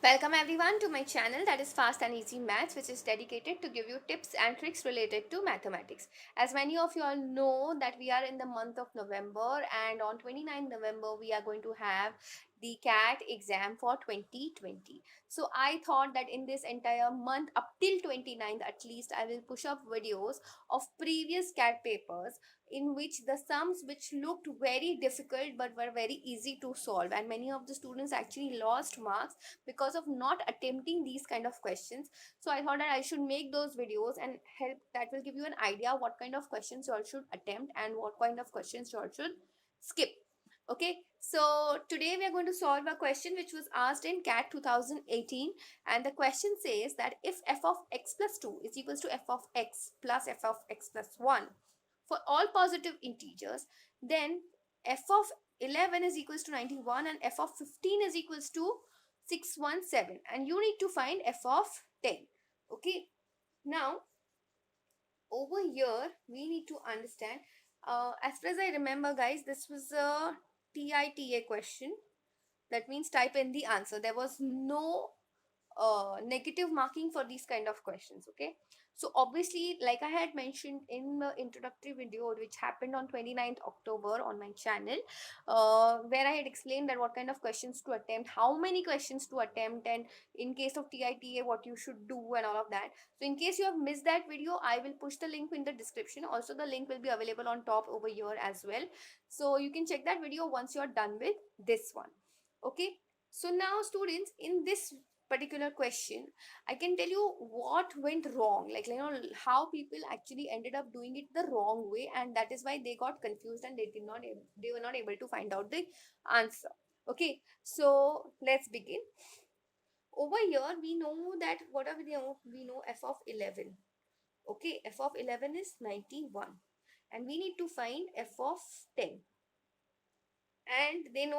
Welcome everyone to my channel, that is Fast and Easy Maths, which is dedicated to give you tips and tricks related to mathematics. As many of you all know that we are in the month of November, and on 29th November we are going to have the CAT exam for 2020. So I thought that in this entire month up till 29th at least I will push up videos of previous CAT papers in which the sums which looked very difficult but were very easy to solve, and many of the students actually lost marks because of not attempting these kind of questions. So I thought that I should make those videos and help, that will give you an idea what kind of questions you all should attempt and what kind of questions you all should skip. Okay, so today we are going to solve a question which was asked in CAT 2018, and the question says that if f of x plus 2 is equals to f of x plus f of x plus 1 for all positive integers, then f of 11 is equals to 91 and f of 15 is equals to 617, and you need to find f of 10. Okay, now over here we need to understand, as far as I remember guys, this was a TITA question. That means type in the answer. There was no negative marking for these kind of questions. Okay, so obviously, like I had mentioned in the introductory video which happened on 29th October on my channel, where I had explained that what kind of questions to attempt, how many questions to attempt, and in case of TITA what you should do and all of that. So in case you have missed that video, I will push the link in the description. Also the link will be available on top over here as well, so you can check that video once you are done with this one. Okay, so now students, in this particular question I can tell you what went wrong, like how people actually ended up doing it the wrong way, and that is why they got confused and they were not able to find out the answer. Okay, so let's begin. Over here we know that what are we know f of 11. Okay, f of 11 is 91, and we need to find f of 10, and they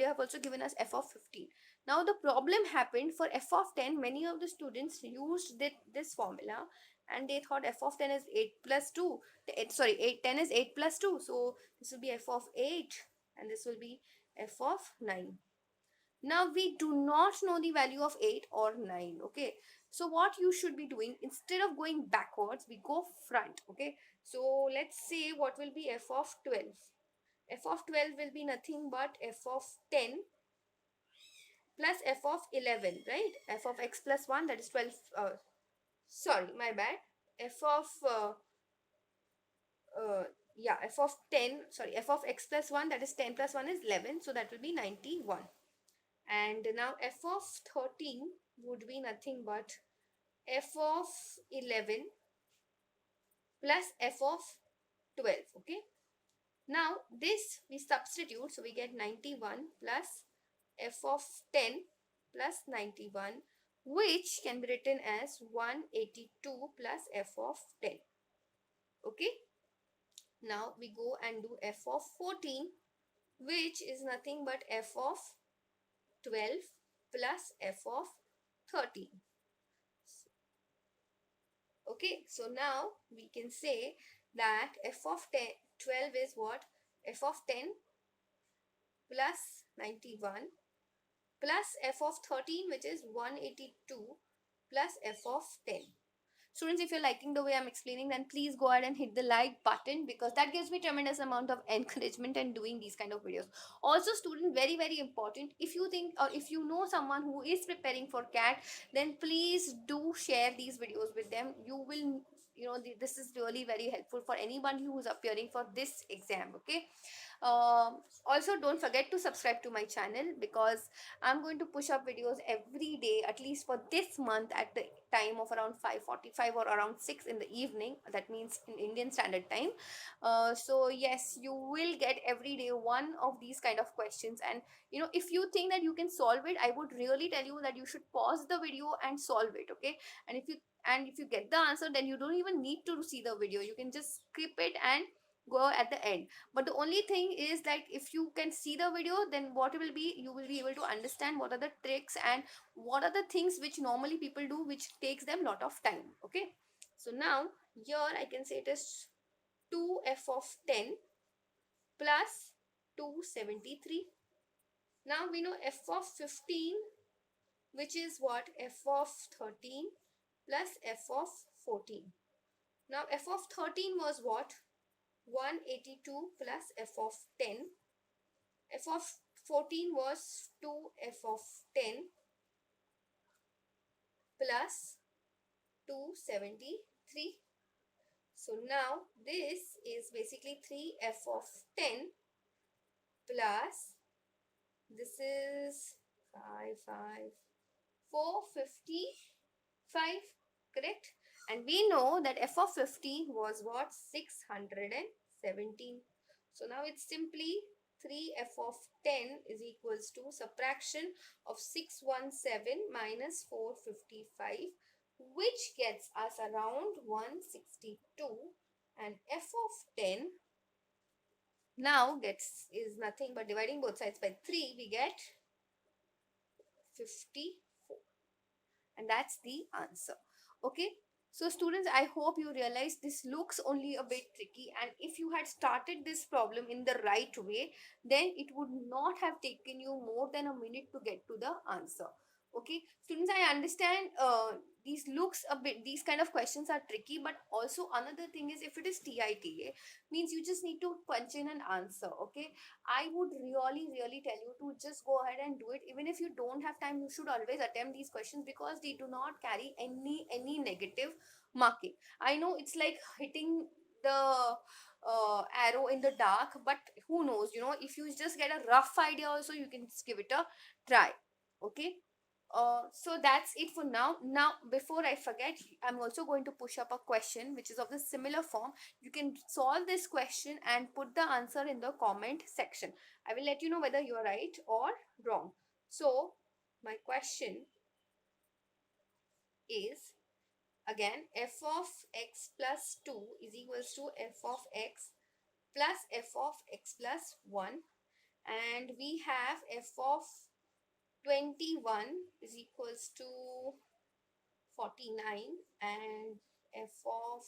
have also given us f of 15. Now the problem happened for f of 10. Many of the students used this formula, and they thought f of 10 is 8 plus 2. Sorry, 8 10 is 8 plus 2, so this will be f of 8 and this will be f of 9. Now we do not know the value of 8 or 9. Okay, so what you should be doing, instead of going backwards we go front. Okay, so let's say what will be f of 12. F of 12 will be nothing but f of 10 plus f of 11, right? F of x plus 1, that is 12. Sorry, my bad. F of uh, yeah, f of 10, sorry, f of x plus 1, that is 10 plus 1 is 11, so that will be 91. And now f of 13 would be nothing but f of 11 plus f of 12. Okay, now this we substitute, so we get 91 plus f of 10 plus 91, which can be written as 182 plus f of 10. Okay, now we go and do f of 14, which is nothing but f of 12 plus f of 13. Okay, so now we can say that f of 12 is what? F of 10 plus 91 plus f of 13, which is 182 plus f of 10. Students, if you're liking the way I'm explaining, then please go ahead and hit the like button, because that gives me tremendous amount of encouragement in doing these kind of videos. Also student, very very important, if you think or if you know someone who is preparing for CAT, then please do share these videos with them. You will, this is really very helpful for anybody who is appearing for this exam. Okay, also don't forget to subscribe to my channel, because I'm going to push up videos every day, at least for this month, at the time of around 5:45 or around 6 in the evening, that means in Indian Standard Time. So yes, you will get every day one of these kind of questions, and if you think that you can solve it, I would really tell you that you should pause the video and solve it. Okay, and if you get the answer, then you don't even need to see the video, you can just skip it and go at the end. But the only thing is, like, if you can see the video, then what will be, you will be able to understand what are the tricks and what are the things which normally people do, which takes them lot of time. Okay, so now here I can say it is 2f of 10 plus 273. Now we know f of 15, which is what? F of 13 plus f of 14. Now f of 13 was what? 182 plus f of 10. F of 14 was 2f of 10 plus 273. So now this is basically 3f of 10 plus, this is 455, correct? And we know that f of 50 was what? 617. So now it's simply 3f of 10 is equals to subtraction of 617 minus 455, which gets us around 162, and f of 10 now gets is nothing but dividing both sides by 3, we get 54, and that's the answer. Okay, so students, I hope you realize this looks only a bit tricky, and if you had started this problem in the right way, then it would not have taken you more than a minute to get to the answer. Okay, students, I understand these kind of questions are tricky, but also another thing is, if it is TITA, means you just need to punch in an answer. Okay, I would really tell you to just go ahead and do it. Even if you don't have time, you should always attempt these questions, because they do not carry any negative marking. I know it's like hitting the arrow in the dark, but who knows, if you just get a rough idea also, you can just give it a try. Okay, so that's it for now. Now, before I forget, I'm also going to push up a question which is of the similar form. You can solve this question and put the answer in the comment section. I will let you know whether you're right or wrong. So, my question is again, f of x plus 2 is equals to f of x plus f of x plus 1, and we have f of 21 is equals to 49, and f of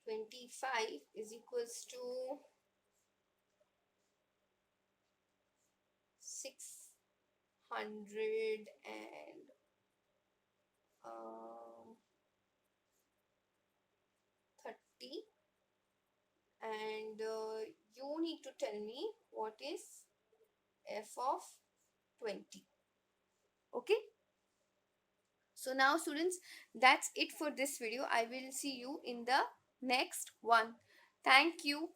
25 is equals to 630, and you need to tell me what is f of 20. Okay, so now students, that's it for this video. I will see you in the next one. Thank you.